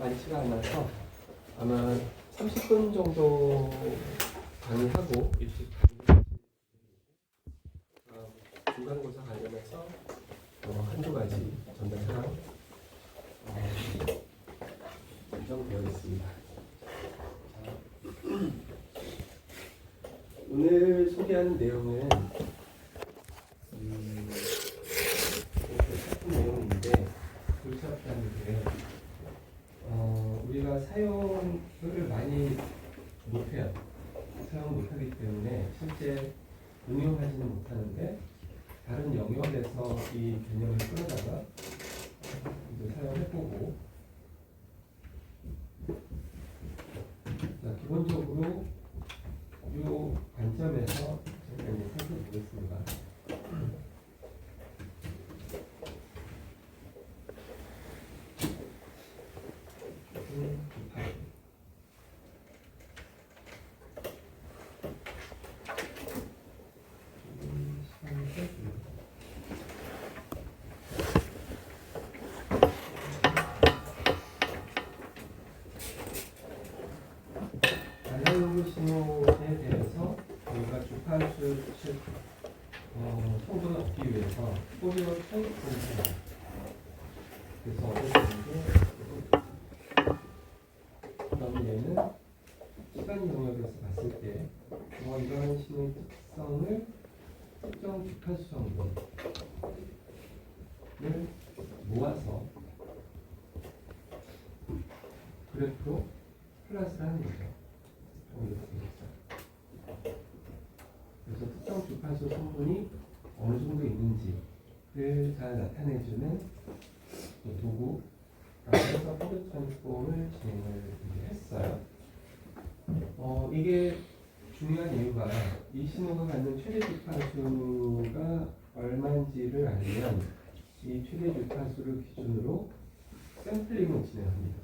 많지가 않아서 아마 30분 정도 강의하고 일찍 중간고사 관련해서 한두 가지 전달사항 예정되어 있습니다. 오늘 소개하는 내용은 작품 내용인데 골치아프다는데 우리가 사용을 많이 못해요. 사용 못하기 때문에 실제 응용하지는 못하는데 다른 영역에서 이 개념을 끌어다가 이제 사용해보고, 자, 기본적으로 이 관점에서 제가 이제 살펴보겠습니다. 아날로그 신호에 대해서 우리가 주파수 성분을 얻기 위해서 포리어 트랜스폼을 그래서 얻어지는데, 그다음에 얘는 시간 영역에서 봤을 때 이러한 신호의 특성을 특정 주파수 성분을 모아서 그래프로 플러스를 하는 거죠. 그래서 특정 주파수 성분이 어느 정도 있는지를 잘 나타내주는 도구, 그래서 포리어 트랜스폼을 진행을 했어요. 이게 중요한 이유가 이 신호가 갖는 최대 주파수가 얼마인지를 알면 이 최대 주파수를 기준으로 샘플링을 진행합니다.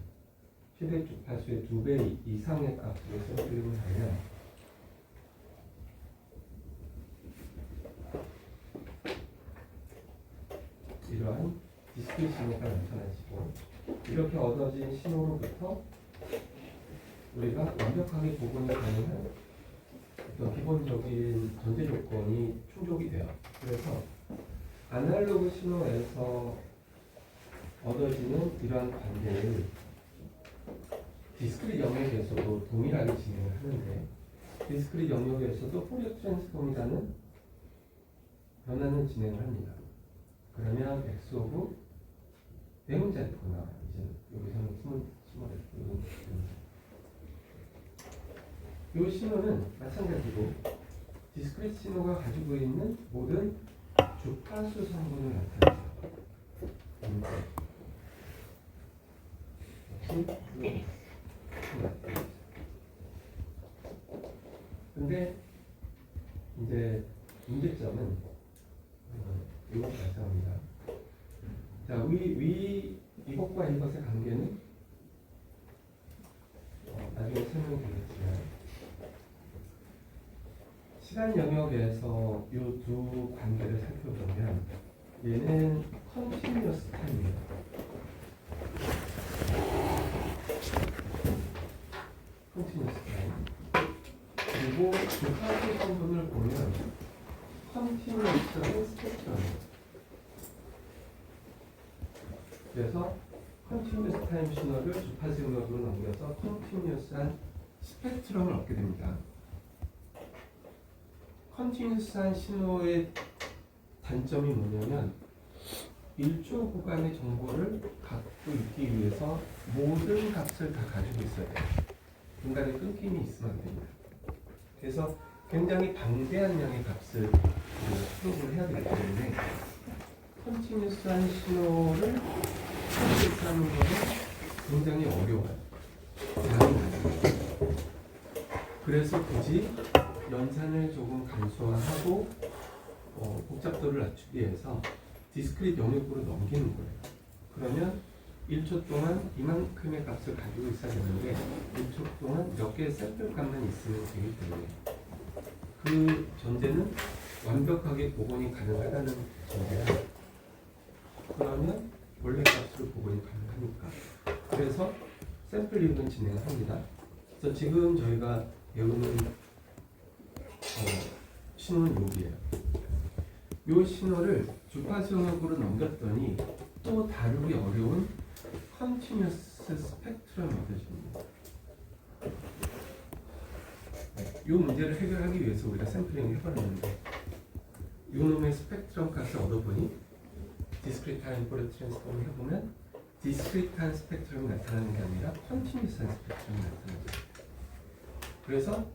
최대 주파수의 2배 이상의 값으로 샘플링을 하면 이러한 디스크릿 신호가 나타나지고, 이렇게 얻어진 신호로부터 우리가 완벽하게 복원이 가능한 어떤 기본적인 전제 조건이 충족이 돼요. 그래서 아날로그 신호에서 얻어지는 이러한 관계를 디스크릿 영역에서도 동일하게 진행을 하는데, 디스크릿 영역에서도 포리어 트랜스폼이라는 변화는 진행을 합니다. 그러면 X 오브 대문자 F가 나와요. 이제 여기서는 이 신호는 마찬가지로 디스크릿 신호가 가지고 있는 모든 주파수 성분을 나타내요. 근데 이제 문제점은 이것 발생합니다. 자, 이것과 이것의 관계는 나중에 설명드리겠지만, 시간 영역에서 이 두 관계를 살펴보면 얘는 컨티뉴어스 타임입니다. 컨티뉴어스 타임. 그리고 주파수 성분을 보면 컨티뉴어스한 스펙트럼입니다. 그래서 컨티뉴어스 타임 신호를 주파수 영역으로 넘겨서 컨티뉴어스한 스펙트럼을 얻게 됩니다. 컨티뉴어스한 신호의 단점이 뭐냐면 1초 구간의 정보를 갖고 있기 위해서 모든 값을 다 가지고 있어야 돼요. 중간에 끊김이 있으면 안 됩니다. 그래서 굉장히 방대한 양의 값을 수록을 해야 되기 때문에 컨티뉴어스한 신호를 수록하는 것은 굉장히 어려워요. 그래서 굳이 연산을 조금 간소화하고 복잡도를 낮추기 위해서 디스크릿 영역으로 넘기는 거예요. 그러면 1초 동안 이만큼의 값을 가지고 있어야 되는데 1초 동안 몇 개의 샘플 값만 있으면 되기 때문에 그 전제는 완벽하게 복원이 가능하다는 전제야. 그러면 원래 값으로 복원이 가능하니까. 그래서 샘플링을 진행합니다. 그래서 지금 저희가 배우는 신호는 여기에요. 이 신호를 주파수 영역으로 넘겼더니 또 다루기 어려운 컨티뉴어스 스펙트럼 메커니즘입니다. 이 문제를 해결하기 위해서 우리가 샘플링을 해봤는데 이 놈의 스펙트럼 값을 얻어보니 디스크리트 타임 포리어 트랜스폼을 해보면 디스크리트한 스펙트럼이 나타나는 게 아니라 컨티뉴어스한 스펙트럼이 나타나는 거예요. 그래서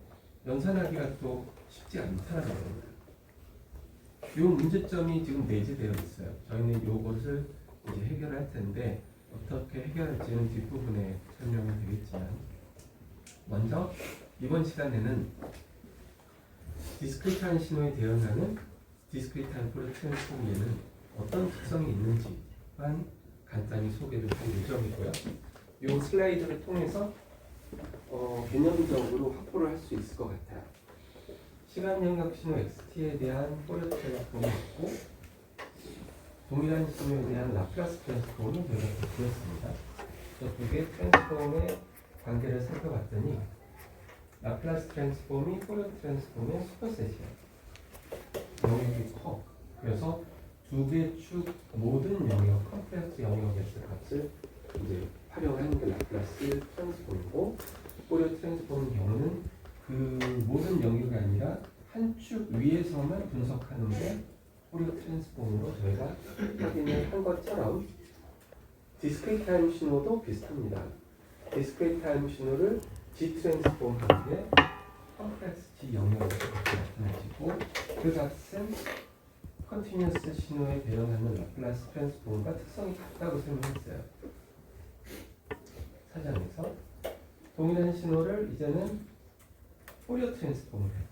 연산하기가 또 쉽지 않다는 겁니다. 이 문제점이 지금 내재되어 있어요. 저희는 이것을 이제 해결할 텐데 어떻게 해결할지는 뒷부분에 설명이 되겠지만 먼저 이번 시간에는 디스크리트한 신호에 대응하는 디스크리트한 포리어 트랜스폼에는 어떤 특성이 있는지만 간단히 소개를 할 예정이고요. 이 슬라이드를 통해서 개념적으로 확보를 할 수 있을 것 같아요. 시간 영역 신호 XT에 대한 포리어 트랜스폼이 있고 동일한 신호에 대한 라플라스 트랜스폼을 저희가 구했습니다. 두 개의 트랜스폼의 관계를 살펴봤더니 라플라스 트랜스폼이 포리어 트랜스폼의 슈퍼셋이에요. 영역이 커. 그래서 두 개 축 모든 영역, 컴플렉스 영역에서 값을 이제 활용하는 게 라플라스 트랜스폼이고 포리어 트랜스폼의 경우는 그 모든 영역이 아니라 한 축 위에서만 분석하는 게 포리어 트랜스폼으로 저희가 확인을 한 것처럼 디스크리트 타임 신호도 비슷합니다. 디스크리트 타임 신호를 G 트랜스폼 하기에 컴플렉스 G 영역에서 나타나지고 그 값은 컨티뉴어스 신호에 대응하는 라플라스 트랜스폼과 특성이 같다고 설명했어요. 사전에서 동일한 신호를 이제는 포리어 트랜스폼을 해요.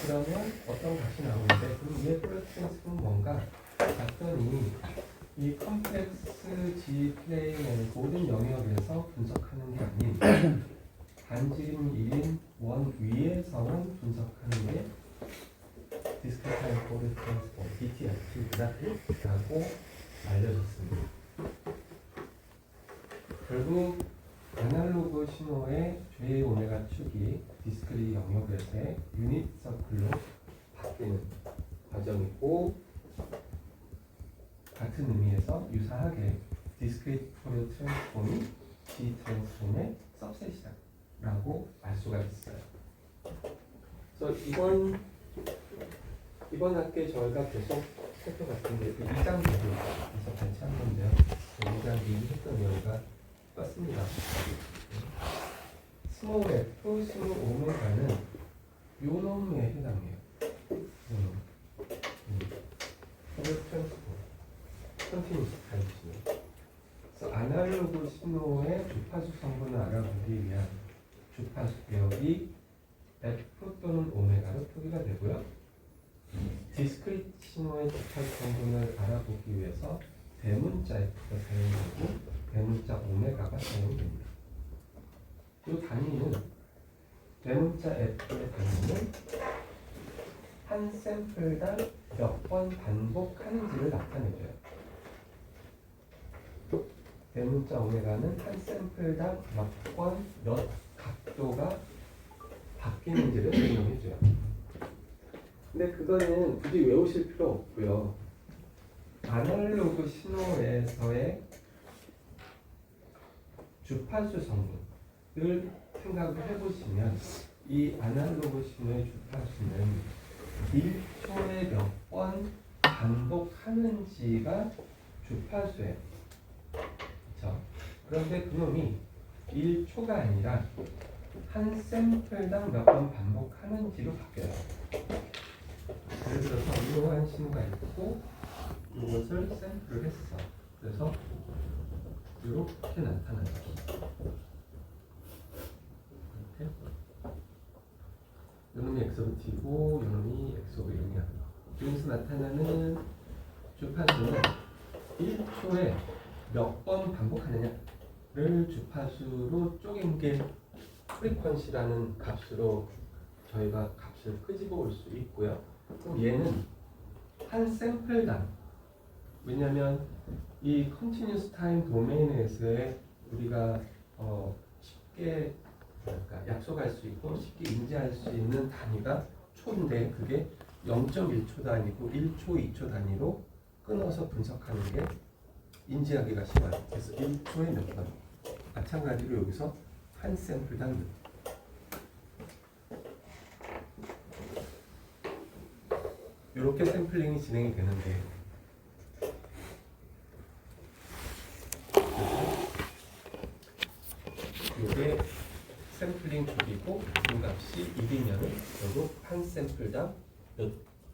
그러면 어떤 값이 나오는데 그럼 얘 포리어 트랜스폼은 뭔가 봤더니 이 컴플렉스 G 플레인의 모든 영역에서 분석하는 게 아닌 반지름 1인 원 위에서만 분석하는 게 디스크리트 타임 포리어 트랜스폼 DTF라고 알려졌습니다. 결국 아날로그 신호의 J 오메가 축이 디스크리트 영역에서의 유닛 서클로 바뀌는 과정이고 같은 의미에서 유사하게 디스크리트 포리어 트랜스폼이 G 트랜스폼의 सब셋이라고 알 수가 있어요. 그래서 이번 학기에 저희가 계속 살펴봤던 게 2장 대비에서 같이 한 건데요. 2장 대비 했던 내용과 똑같습니다. 스몰 f, 스몰 오메가는 요 놈에 해당해요. 포리어 트랜스폼, 컨티뉴어스 타임 신호. 그래서 아날로그 신호의 주파수 성분을 알아보기 위한 주파수 배역이 f 또는 오메가로 표기가 되고요. 디스크리트 신호의 주파수 성분을 알아보기 위해서 대문자 f가 사용되고 대문자 오메가가 사용됩니다. 이 단위는 대문자 f의 단위는 한 샘플당 몇 번 반복하는지를 나타내줘요. 대문자 오메가는 한 샘플당 몇 번 몇 각도가 바뀌는지를 설명해줘요. 근데 그거는 굳이 외우실 필요 없고요. 아날로그 신호에서의 주파수 성분을 생각을 해보시면 이 아날로그 신호의 주파수는 1초에 몇 번 반복하는지가 주파수예요. 그렇죠? 그런데 그놈이 1초가 아니라 한 샘플당 몇 번 반복하는지로 바뀌어요. 예를 들어서 이러한 신호가 있고 이것을 샘플을 했어. 그래서 이렇게 나타나죠. 이렇게 이놈이 X 오브 T고 이놈이 X 오브 0이야. 여기서 나타나는 주파수는 1초에 몇 번 반복하느냐를 주파수로 쪼갠 게 프리퀀시라는 값으로 저희가 값을 끄집어 올 수 있고요. 그럼 얘는 한 샘플당, 왜냐하면 이 컨티뉴어스 타임 도메인에서의 우리가 쉽게 뭐랄까 약속할 수 있고 쉽게 인지할 수 있는 단위가 초인데 그게 0.1초 단위고 1초, 2초 단위로 끊어서 분석하는 게 인지하기가 쉬워요. 그래서 1초에 몇 번. 마찬가지로 여기서 한 샘플당 몇 번. 이렇게 샘플링이 진행이 되는데 이게 샘플링 주기고 그 값이 1이면 결국 한 샘플당 몇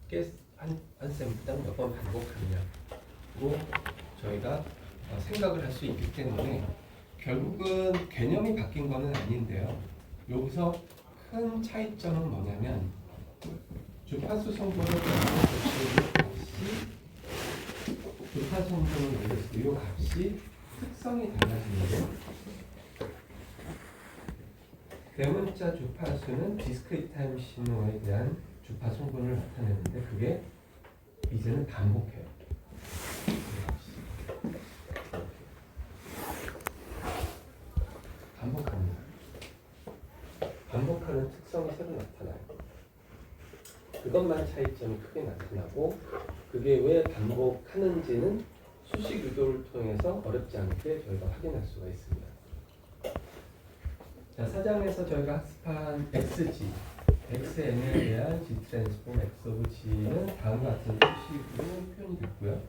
개, 한 샘플당 몇 번 반복하느냐고 저희가 생각을 할 수 있기 때문에 결국은 개념이 바뀐 거는 아닌데요. 여기서 큰 차이점은 뭐냐면 주파수 성분을 주파수 성분을 올렸을 때 이 값이 특성이 달라지는데 대문자 주파수는 디스크리트 타임 신호에 대한 주파수 성분을 나타내는데 그게 이제는 반복해요. 반복합니다. 반복하는 특성이 새로 나타나요. 그것만 차이점이 크게 나타나고 그게 왜 반복하는지는 수식 유도를 통해서 어렵지 않게 저희가 확인할 수가 있습니다. 자, 4장에서 저희가 학습한 XG, XN에 대한 G 트랜스폼 X 오브 G는 다음과 같은 수식으로 표현이 됐고요.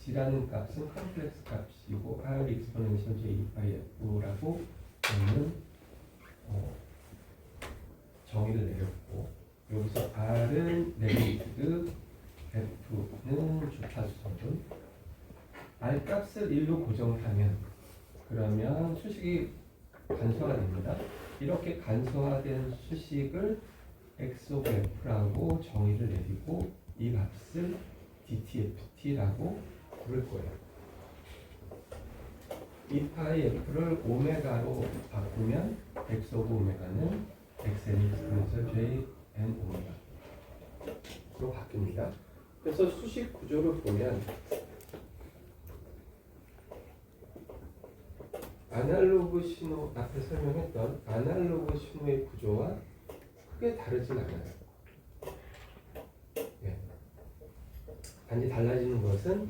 G라는 값은 컴플렉스 값이고 R 익스포넨셜 J 바이 F라고 저는 정의를 내렸고 여기서 R은 매그니튜드, F는 주파수 성분. R 값을 1로 고정을 하면 그러면 수식이 간소화가 됩니다. 이렇게 간소화된 수식을 X 오브 F라고 정의를 내리고 이 값을 DTFT라고 부를 거예요. 이 파이 F를 오메가로 바꾸면 X 오브 오메가는 XN 익스포넨셜 J N 오메가로 바뀝니다. 그래서 수식 구조를 보면 아날로그 신호 앞에 설명했던 아날로그 신호의 구조와 크게 다르진 않아요. 예. 단지 달라지는 것은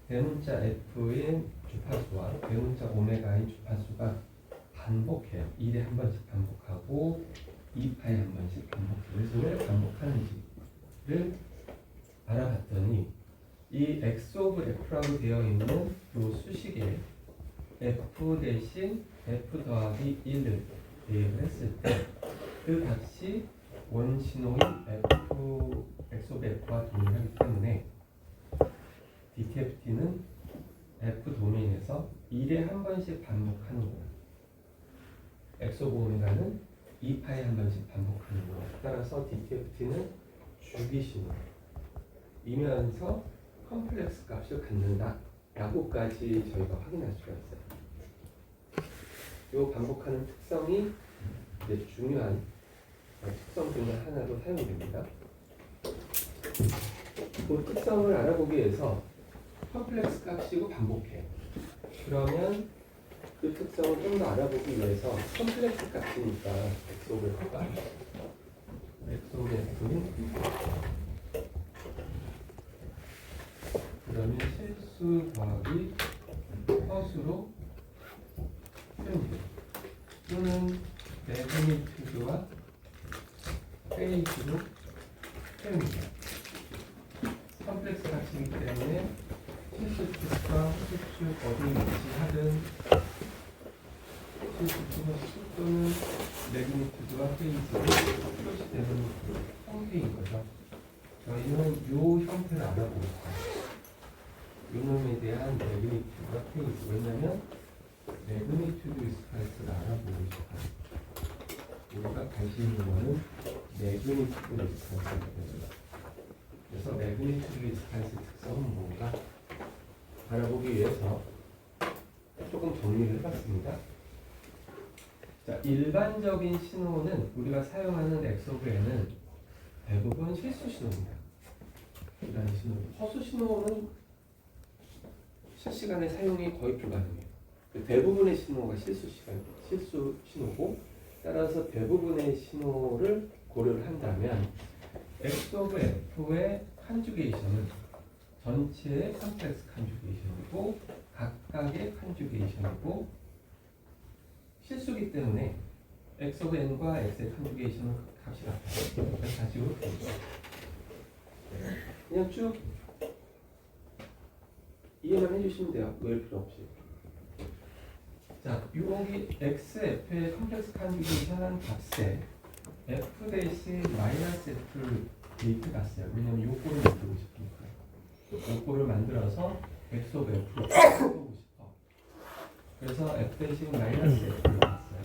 대문자 F의 주파수와 대문자 오메가의 주파수가 반복해요. 1에 한 번씩 반복하고 2파에 한 번씩 반복해요. 그래서 왜 반복하는지를 알아봤더니 이 X 오브 F라고 되어 있는 이 수식에 F 대신 F 더하기 1을 대입을 했을 때 그 값이 원신호인 F, X 오브 F와 동일하기 때문에 DTFT는 F 도메인에서 1에 한 번씩 반복하는 거예요. X 오브 오메가는 2파에 한 번씩 반복하는 거예요. 따라서 DTFT는 주기신호이면서 컴플렉스 값을 갖는다 라고까지 저희가 확인할 수가 있어요. 이 반복하는 특성이 이제 중요한 특성 중에 하나로 사용이 됩니다. 그 특성을 알아보기 위해서 컴플렉스 값이고 반복해요. 그러면 그 특성을 좀 더 알아보기 위해서 컴플렉스 값이니까 X 오브 F가 X 오브 F는 그러면 실수 더하기 허수로 표현돼요. 또는 매그니튜드와 페이지로 표현돼요. 컴플렉스 값이기 때문에 실수축과 허수축 어디에 위치하든 실수축과 허수축 또는 매그니튜드와 페이지로 표시되는 형태인 거죠. 저희는 이 형태를 알아보고 있어요. 요놈에 대한 매그니튜드와 페이지. 왜냐면 매그니튜드 익스파이스를 알아보고 싶어요. 우리가 관심 있는 거는 매그니튜드 익스파이스거든요. 그래서 매그니튜드 익스파이스 특성은 뭔가 알아보기 위해서 조금 정리를 해봤습니다. 자, 일반적인 신호는 우리가 사용하는 X 오브 N은 대부분 실수 신호입니다. 허수 신호는 실시간에 사용이 거의 불가능해요. 대부분의 신호가 실수 신호고, 따라서 대부분의 신호를 고려를 한다면 X of F의 컨주게이션은 전체의 컴플렉스 컨주게이션이고 각각의 컨주게이션이고, 실수기 때문에 X of N과 X의 컨주게이션은 값이 같아요. 그래서 다시 이렇게 그냥 쭉 이해만 해주시면 돼요. 외울 필요 없이. 자, 여기 x, f의 컴플렉스 컨주게이션한 값에 f 대신 마이너스 f를 대입해 갔어요. 왜냐면 요거를 만들고 싶으니까. 요거를 만들어서 x of f로 바꾸고 싶어. 그래서 f 대신 마이너스 f를 갔어요.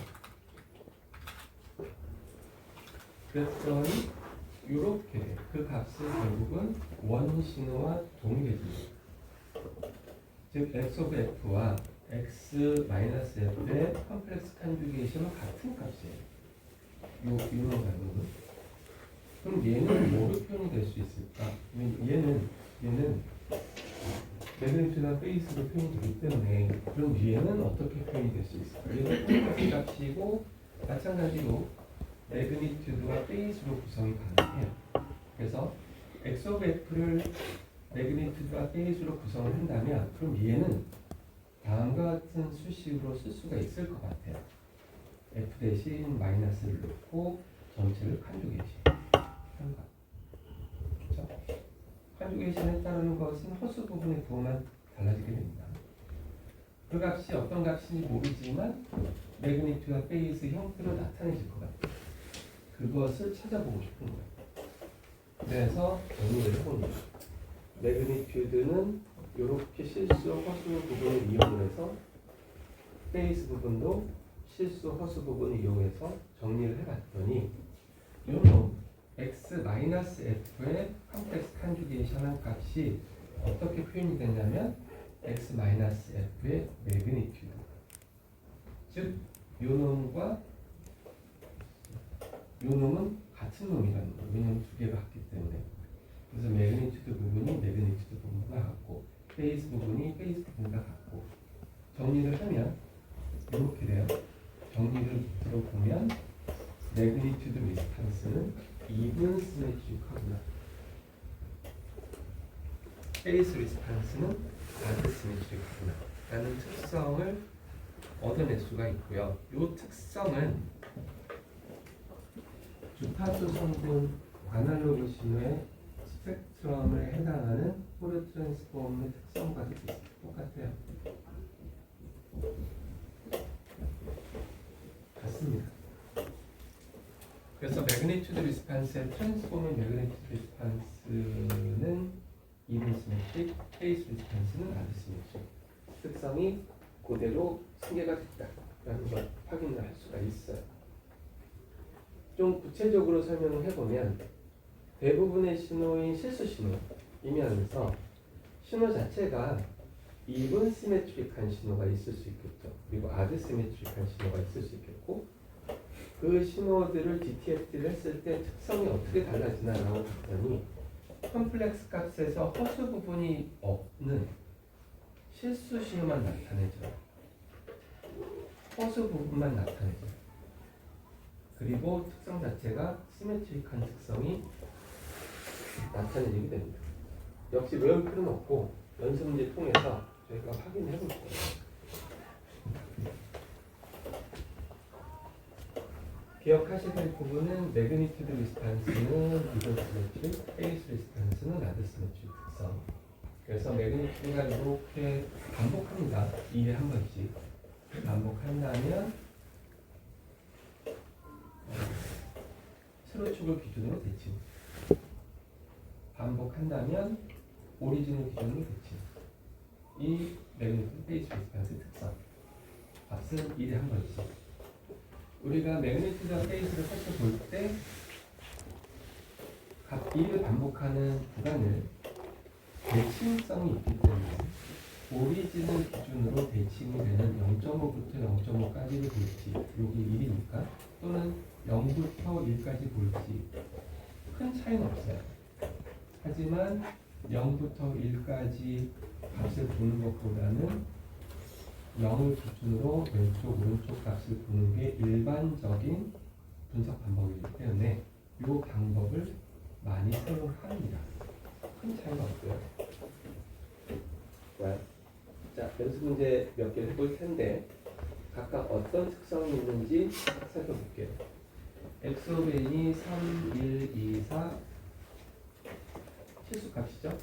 그랬더니 요렇게 그 값은 결국은 원신호와 동일해집니다. 즉 x of f와 x-f의 컴플렉스 컨주게이션은 같은 값이에요. 요놈 가격은. 그럼 얘는 뭐로 표현이 될 수 있을까? 얘는 매그니튜드나 페이스로 표현이 되기 때문에, 그럼 얘는 어떻게 표현이 될 수 있을까? 얘는 컴플렉스 값이고 마찬가지로 매그니튜드와 페이스로 구성이 가능해요. 그래서 x of f를 매그니튜드와 페이스로 구성을 한다면, 그럼 얘는 다음과 같은 수식으로 쓸 수가 있을 것 같아요. f 대신 마이너스를 넣고 전체를 컨주게이션 한다. 그렇죠? 컨주게이션에 따르는 것은 허수 부분의 부호만 달라지게 됩니다. 그 값이 어떤 값인지 모르지만 매그니튜드와 페이스 형태로 나타내질 것 같아요. 그것을 찾아보고 싶은 거예요. 그래서 정리를 해봅니다. 매그니튜드는 이렇게 실수 허수 부분을 이용해서, 페이스 부분도 실수 허수 부분을 이용해서 정리를 해봤더니, 요놈 x-f의 컴플렉스 컨주게이션한 값이 어떻게 표현이 되냐면 x-f의 매그니튜드, 즉 요놈과 요놈은 같은 놈이라는 거예요. 왜냐하면 두 개가 같기 때문에. 그래서 매그니튜드 부분이 매그니튜드 부분과 같고, 페이스 부분이 페이스 부분과 같고, 정리를 하면 이렇게 돼요. 정리를 들어보면 매그니튜드 리스판스는 이븐 시메트릭하구나. 페이스 리스판스는 아드 시메트릭하구나 라는 특성을 얻어낼 수가 있고요. 이 특성은 주파수 성분 아날로그 신호의 스펙트럼에 해당하는 포르 트랜스폼의 특성과도 똑같아요. 같습니다. 그래서 매그니튜드 리스판스의 트랜스폼의 매그니튜드 리스판스는 이븐 시메트릭, 페이스 리스판스는 아드 시메트릭. 특성이 그대로 승계가 됐다라는 걸 확인을 할 수가 있어요. 좀 구체적으로 설명을 해보면, 대부분의 신호인 실수 신호이면서 신호 자체가 이븐 시메트릭한 신호가 있을 수 있겠죠. 그리고 아드 시메트릭한 신호가 있을 수 있겠고, 그 신호들을 DTFT를 했을 때 특성이 어떻게 달라지나라고 봤더니, 컴플렉스 값에서 허수 부분이 없는 실수 신호만 나타내죠. 허수 부분만 나타내죠. 그리고 특성 자체가 시메트릭한 특성이 나타내지게 됩니다. 역시 외울 필요는 없고 연습 문제 통해서 저희가 확인해 볼 거예요. 기억하셔야 될 부분은 매그니튜드 리스판스는 이번 시메트릭, 페이스 리스판스는 아드 시메트릭 특성. 그래서 매그니튜드가 이렇게 반복합니다. 2회 한 번씩 반복한다면 세로축을 기준으로 대칭, 반복한다면 오리진을 기준으로 대칭. 이 매그니튜드 페이스 리스판스의 특성. 값은 1에 한 번씩. 우리가 매그니튜드와 페이스를 살펴볼 때 각 1을 반복하는 구간을 대칭성이 있기 때문에 오리진을 기준으로 대칭이 되는 0.5부터 0.5까지를 볼지, 여기 1이니까, 또는 0부터 1까지 볼지 큰 차이는 없어요. 하지만 0부터 1까지 값을 보는 것보다는 0을 기준으로 왼쪽 오른쪽 값을 보는 게 일반적인 분석 방법이기 때문에 이 방법을 많이 사용합니다. 큰 차이가 없고요. 자, 연습 문제 몇 개 해볼 텐데 각각 어떤 특성이 있는지 살펴볼게요. x 오브 n이 3, 1, 2, 4 실수값이죠.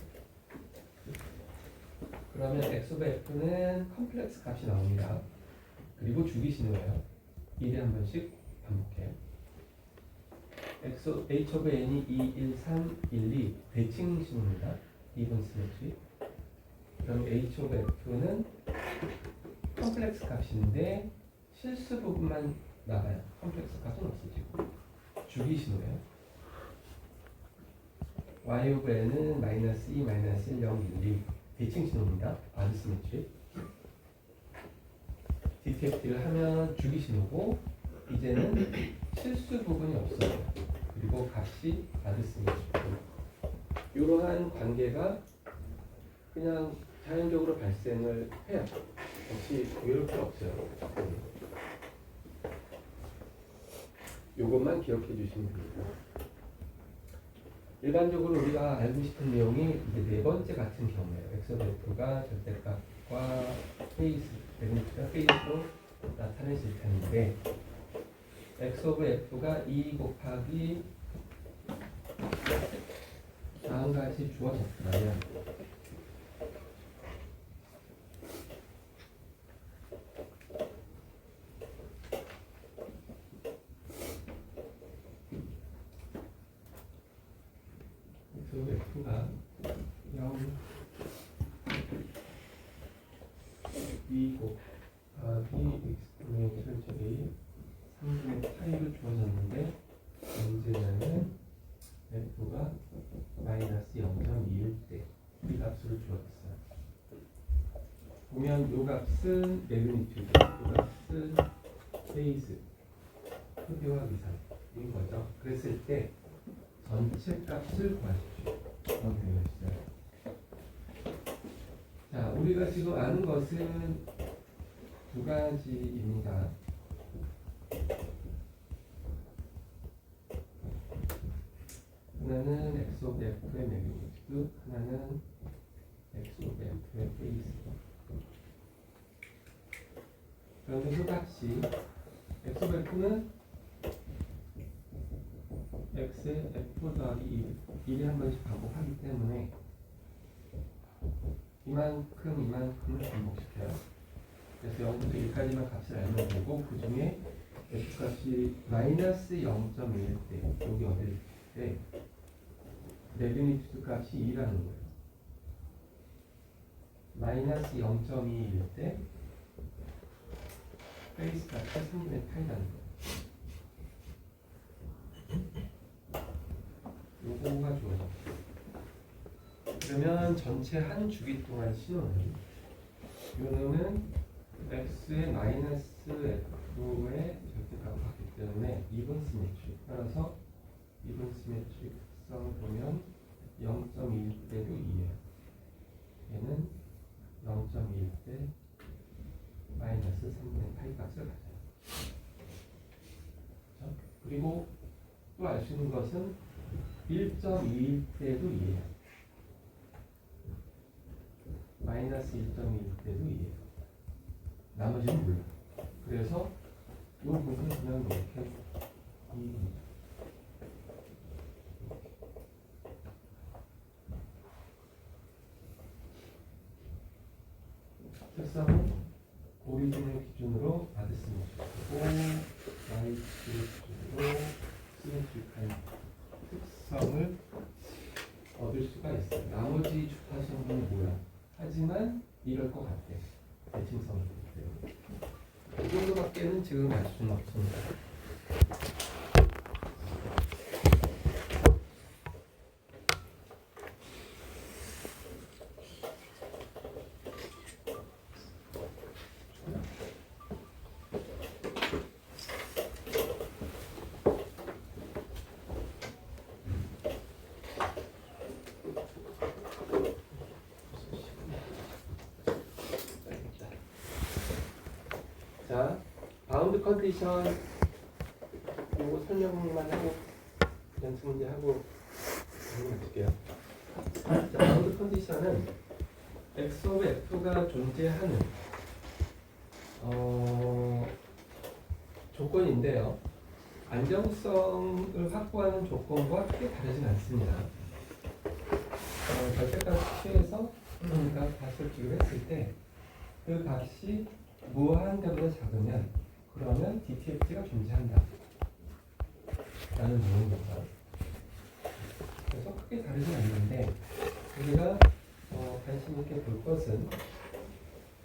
그러면 x 오브 f는 컴플렉스 값이 나옵니다. 그리고 주기 신호예요. 1에 한 번씩 반복해요. h 오브 n이 2, 1, 3, 1, 2 대칭 신호입니다. 2번 시메트리. 그럼 h 오브 f는 컴플렉스 값인데 실수 부분만 나가요. 컴플렉스 값은 없어지고. 주기 신호예요. y 오브 n은 마이너스 2, 마이너스 1, 0, 1, 2 대칭 신호입니다. 아드시메트리. 디텍트를 하면 주기 신호고 이제는 실수 부분이 없어요. 그리고 값이 아드시메트리. 이러한 관계가 그냥 자연적으로 발생을 해요. 역시 외울 필요 없어요. 이것만 기억해 주시면 됩니다. 일반적으로 우리가 알고 싶은 내용이 이제 네 번째 같은 경우예요. x 오브 f가 절대값과 페이스, 데리미트가 페이스로 나타내실 텐데 x 오브 f가 2 곱하기 다음 같이 주어졌다면 f가 0, 2 곱하기 exponential j 3분의 파이로 주어졌는데 문제는 f가 마이너스 0.21 때 이 값으로 주어졌어요. 보면 이 값은 매그니튜드, 이 값은 페이스, 크기와 위상인 거죠. 그랬을 때 전체 값을 구하십시오. 그런 되어있어요. 자, 우리가 지금 아는 것은 두 가지입니다. 하나는 x 오브 f의 매그니튜드, 하나는 x 오브 f의 페이스. 그러면 그 값이 x 오브 f는 x의 f 더하기 1에 한 번씩 반복하기 때문에 이만큼을 반복시켜요. 그래서 0부터 1까지만 값을 알면 되고 그 중에 f 값이 마이너스 0.1일 때 여기 어딜 때 매그니튜드 값이 2라는 거예요. 마이너스 0.2일 때 페이스 값이 3분의 8이라는 거예요. 요거가 주어져. 그러면 전체 한 주기 동안 신호는 요놈은 x의 마이너스 f의 절대값과 같기 때문에 이분 시메트리. 따라서 이분 시메트리 특성을 보면 0.1 때도 2예요. 얘는 0.1 때 마이너스 3분의 8 값을 가져요. 그렇죠? 그리고 또 알 수 있는 것은 1.21 때도 2예요. 마이너스 1.21 때도 2예요. 나머지는 몰라. 그래서 이 부분은 그냥 이렇게 2입니다. 특성은 오리진을 기준으로 받았습니다. y를 기준으로 시메트릭한 특성을 얻을 수가 있어요. 나머지 주파 성분이 뭐야? 하지만 이럴 것 같아. 대칭성이기 때문에. 이 정도밖에는 지금 알 수는 없습니다. 자, 바운드 컨디션 이거 설명만 하고 연습 문제 하고 넘어갈게요. 자, 바운드 컨디션은 X 오브 F가 존재하는 조건인데요. 안정성을 확보하는 조건과 크게 다르진 않습니다. 절대값 취해서 값을 비교했을 때 그 값이 무한대보다 작으면 그러면 DTFT가 존재한다 라는 내용입니다. 그래서 크게 다르진 않는데 우리가 관심 있게 볼 것은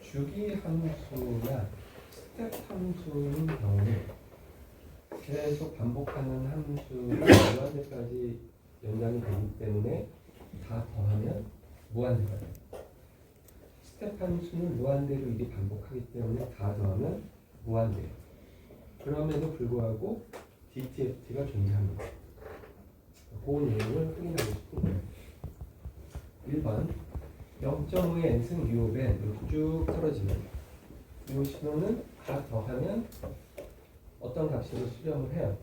주기 함수나 스텝 함수인 경우에 계속 반복하는 함수가 무한대까지 연장이 되기 때문에 다 더하면 무한대가 돼요. 스텝 함수는 무한대로 일이 반복하기 때문에 다 더하면 무한대예요. 그럼에도 불구하고 DTFT가 존재합니다. 그 내용을 확인하고 싶은 거예요. 1번 0.5의 n승 유효변 이렇게 쭉 떨어지면 이 신호는 다 더하면 어떤 값으로 수렴을 해요.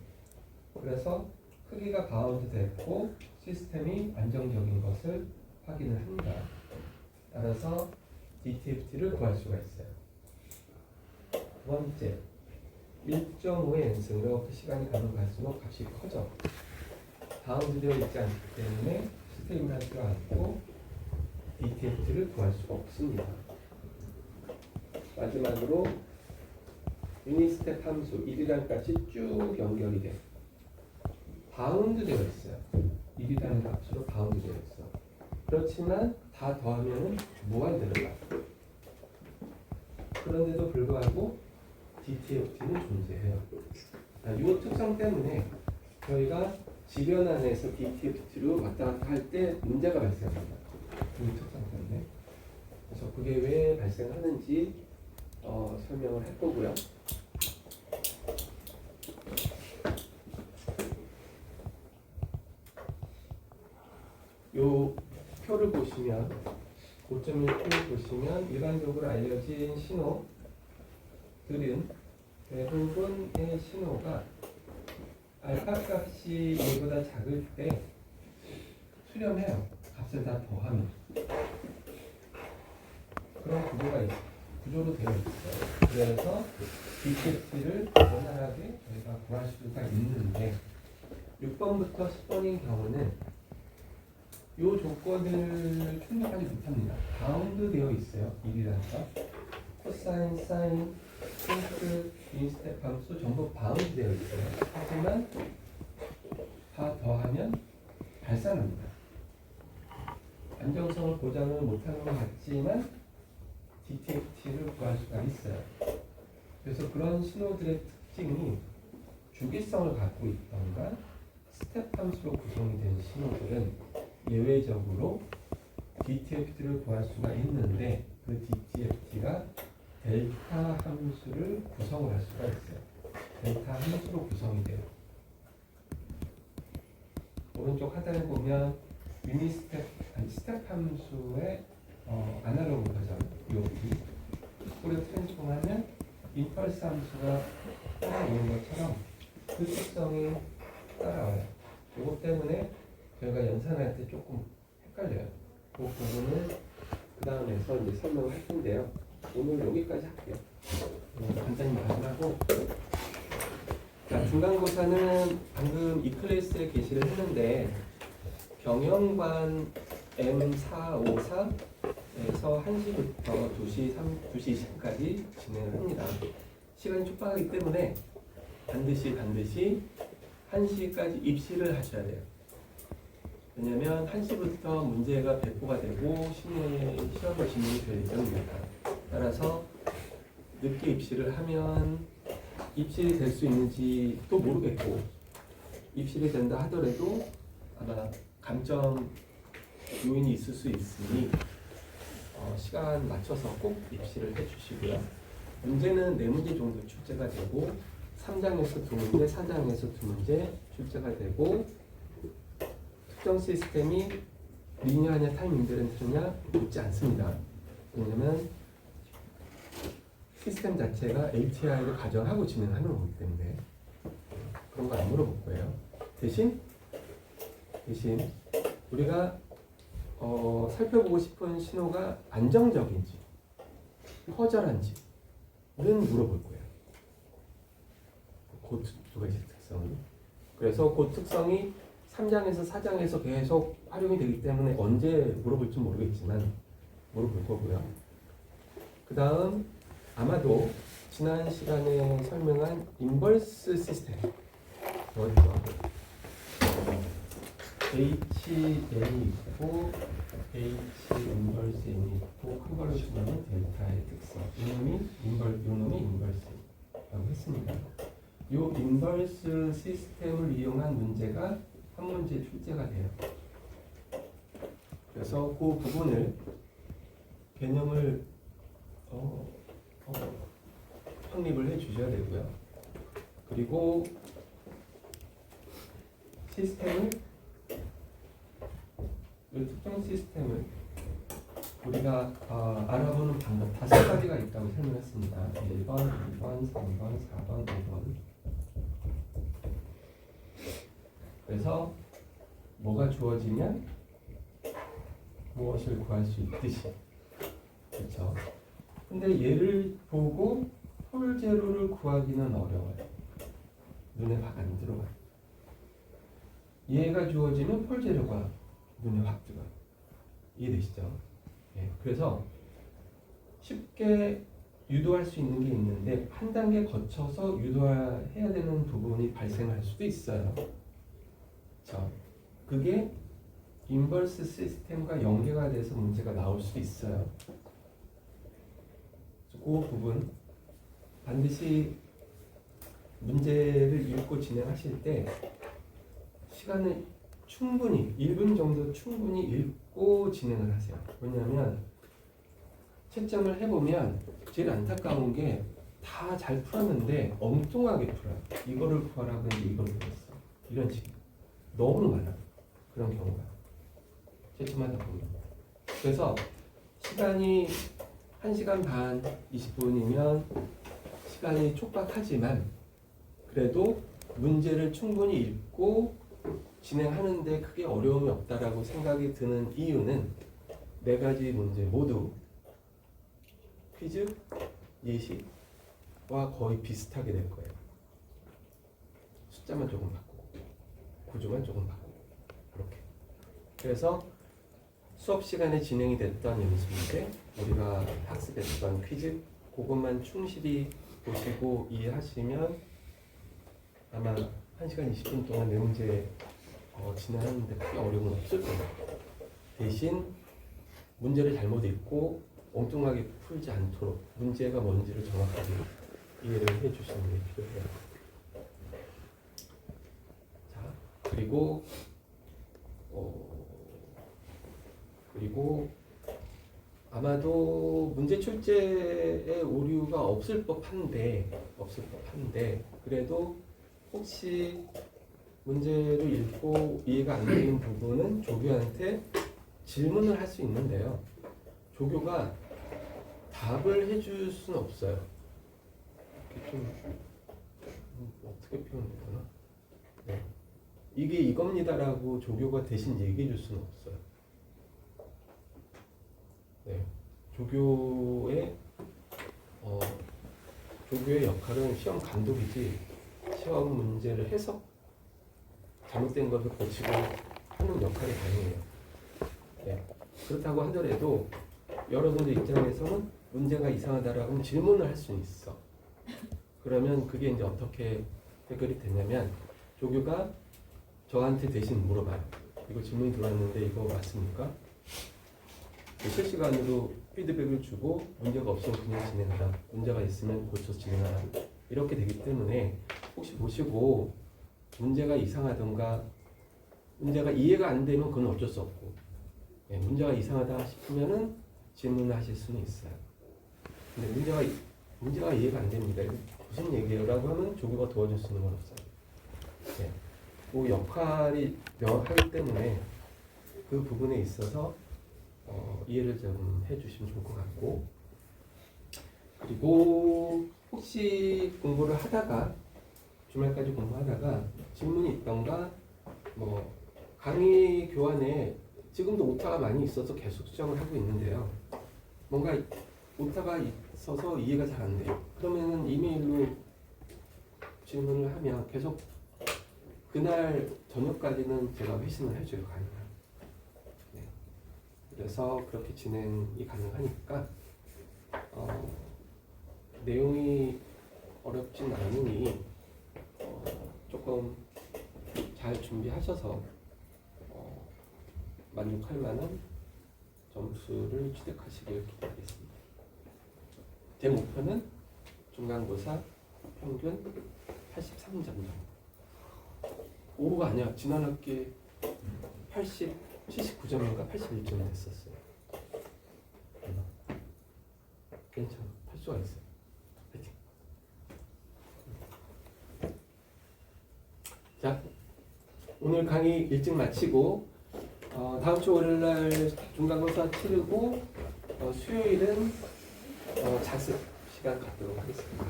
그래서 크기가 바운드 됐고 시스템이 안정적인 것을 확인을 합니다. 따라서 DTFT를 구할 수가 있어요. 두 번째 1.5의 n승으로 시간이 가면 갈수록 값이 커져. 바운드 되어 있지 않기 때문에 스테이블하지가 않고 DTFT를 구할 수가 없습니다. 마지막으로 유닛 스텝 함수 1이라는 쭉 연결이 돼. 바운드 되어 있어요. 1이라는 값으로 바운드 되어 있어. 그렇지만 다 더하면 무한대로 가. 그런데도 불구하고 DTFT는 존재해요. 이 특성 때문에 저희가 지변 안에서 DTFT로 왔다 갔다 할 때 문제가 발생합니다. 이 특성 때문에. 그래서 그게 왜 발생하는지 설명을 할 거고요. 요 표를 보시면 5.1 표를 보시면 일반적으로 알려진 신호들은 대부분의 신호가 알파 값이 얘보다 작을 때 수렴해요. 값을 다 더하면. 그런 구조로 되어 있어요. 그래서 DTFT를 원활하게 저희가 구할 수가 있는데 6번부터 10번인 경우는 이 조건을 충족하지 못합니다. 바운드 되어 있어요. 1이라서 코사인, 사인, 싱크, 인스텝 함수 전부 바운드 되어 있어요. 하지만 다 더하면 발산합니다. 안정성을 보장을 못하는 것 같지만 DTFT를 구할 수가 있어요. 그래서 그런 신호들의 특징이 주기성을 갖고 있던가 스텝 함수로 구성이 된 신호들은 예외적으로 DTFT를 구할 수가 있는데 그 DTFT가 델타 함수를 구성을 할 수가 있어요. 델타 함수로 구성이 돼요. 오른쪽 하단에 보면 유닛 스텝 함수의 아날로그 버전 여기 이거를 트랜스폼하면 임펄스 함수가 따라오는 것처럼 그 특성이 따라와요. 이것 때문에 저희가 연산할 때 조금 헷갈려요. 그 부분을 그 다음에서 이제 설명을 할 텐데요. 오늘 여기까지 할게요. 간단히 말씀하고, 자, 중간고사는 방금 이 클래스에 게시를 했는데 경영관 M454에서 1시부터 2시 20분까지 진행을 합니다. 시간이 촉박하기 때문에 반드시 1시까지 입시를 하셔야 돼요. 왜냐면 1시부터 문제가 배포가 되고 시험을 진행이 될 예정입니다. 따라서 늦게 입시를 하면 입실이 될 수 있는지도 모르겠고, 입실이 된다 하더라도 아마 감점 요인이 있을 수 있으니 시간 맞춰서 꼭 입시를 해주시고요. 문제는 4문제 정도 출제가 되고 3장에서 2문제, 4장에서 2문제 출제가 되고, 특정 시스템이 리니어하냐 타임 인베런트냐 묻지 않습니다. 왜냐면 시스템 자체가 API를 가정하고 진행하는 거기 때문에 그런 거 안 물어볼 거예요. 대신 우리가 살펴보고 싶은 신호가 안정적인지 허전한지는 물어볼 거예요. 그 두 가지 특성은. 그래서 그 특성이 3장에서 4장에서 계속 활용이 되기 때문에 언제 물어볼지 모르겠지만 물어볼 거고요. 그 다음 아마도 지난 시간에 설명한 인버스 시스템 어디죠? HN이 있고 H 인버스 N이 있고 큰 걸로 치면 델타의 특성 이놈이 인버스라고 했습니다. 이 인버스 시스템을 이용한 문제가 한 문제 출제가 돼요. 그래서 그 부분을 개념을 확립을 해 주셔야 되고요. 그리고 시스템을 이 특정 시스템을 우리가 알아보는 방법 5가지가 있다고 설명했습니다. 1번, 2번, 3번, 4번, 5번. 그래서 뭐가 주어지면 무엇을 구할 수 있듯이, 그렇죠? 근데 얘를 보고 폴제로를 구하기는 어려워요. 눈에 확 안 들어가요. 얘가 주어지면 폴제로가 눈에 확 들어가요. 이해되시죠? 예, 그래서 쉽게 유도할 수 있는 게 있는데 한 단계 거쳐서 유도해야 되는 부분이 발생할 수도 있어요. 자, 그게 인버스 시스템과 연계가 돼서 문제가 나올 수도 있어요. 그 부분 반드시 문제를 읽고 진행하실 때 시간을 충분히 1분 정도 충분히 읽고 진행을 하세요. 왜냐하면 채점을 해보면 제일 안타까운 게 다 잘 풀었는데 엉뚱하게 풀어요. 이거를 구하라고 했는데 이걸 풀었어. 이런 식으로 너무 많아. 그런 경우가 채점하다 보면. 그래서 시간이 1시간 반 20분이면 시간이 촉박하지만 그래도 문제를 충분히 읽고 진행하는데 크게 어려움이 없다라고 생각이 드는 이유는 4가지 문제 모두 퀴즈, 예시와 거의 비슷하게 될 거예요. 숫자만 조금 바꾸고 구조만 조금 바꾸고 그렇게. 그래서 수업 시간에 진행이 됐던 연습 문제, 우리가 학습했던 퀴즈 그것만 충실히 보시고 이해하시면 아마 1시간 20분 동안 내 문제 진행하는데 크게 어려움은 없을 거예요. 대신 문제를 잘못 읽고 엉뚱하게 풀지 않도록 문제가 뭔지를 정확하게 이해를 해주시는 게 필요해요. 자, 그리고 아마도 문제 출제에 오류가 없을 법한데 그래도 혹시 문제를 읽고 이해가 안 되는 부분은 조교한테 질문을 할 수 있는데요. 조교가 답을 해줄 수는 없어요. 좀 어떻게 표현해야 되나? 네. 이게 이겁니다라고 조교가 대신 얘기해 줄 수는 없어요. 네. 조교의 역할은 시험 감독이지 시험 문제를 해석 잘못된 것을 고치고 하는 역할이 아니에요. 네. 그렇다고 하더라도 여러분들 입장에서는 문제가 이상하다라고 하면 질문을 할 수 있어. 그러면 그게 이제 어떻게 해결이 되냐면 조교가 저한테 대신 물어봐요. 이거 질문이 들어왔는데 이거 맞습니까? 실시간으로 피드백을 주고 문제가 없으면 그냥 진행하라. 문제가 있으면 고쳐서 진행하라. 이렇게 되기 때문에 혹시 보시고 문제가 이상하던가 문제가 이해가 안 되면 그건 어쩔 수 없고 문제가 이상하다 싶으면은 질문을 하실 수는 있어요. 근데 문제가 이해가 안 됩니다. 무슨 얘기예요? 라고 하면 조교가 도와줄 수 있는 건 없어요. 네. 그 역할이 명확하기 때문에 그 부분에 있어서 이해를 좀 해주시면 좋을 것 같고 그리고 혹시 공부를 하다가 주말까지 공부하다가 질문이 있던가 뭐 강의 교환에 지금도 오타가 많이 있어서 계속 수정을 하고 있는데요. 뭔가 오타가 있어서 이해가 잘 안 돼요. 그러면은 이메일로 질문을 하면 계속 그날 저녁까지는 제가 회신을 해줘요. 강의를. 네. 그래서 그렇게 진행이 가능하니까 내용이 어렵진 않으니 조금 잘 준비하셔서 만족할 만한 점수를 취득하시길 기대하겠습니다. 제 목표는 중간고사 평균 83점 정도. 오가 아니야. 지난 학기에 79점인가 81점이 됐었어요. 괜찮아. 할 수가 있어요. 파이팅. 자, 오늘 강의 일찍 마치고 다음 주 월요일날 중간고사 치르고 수요일은 자습 시간 갖도록 하겠습니다.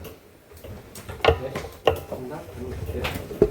네, 감사합니다.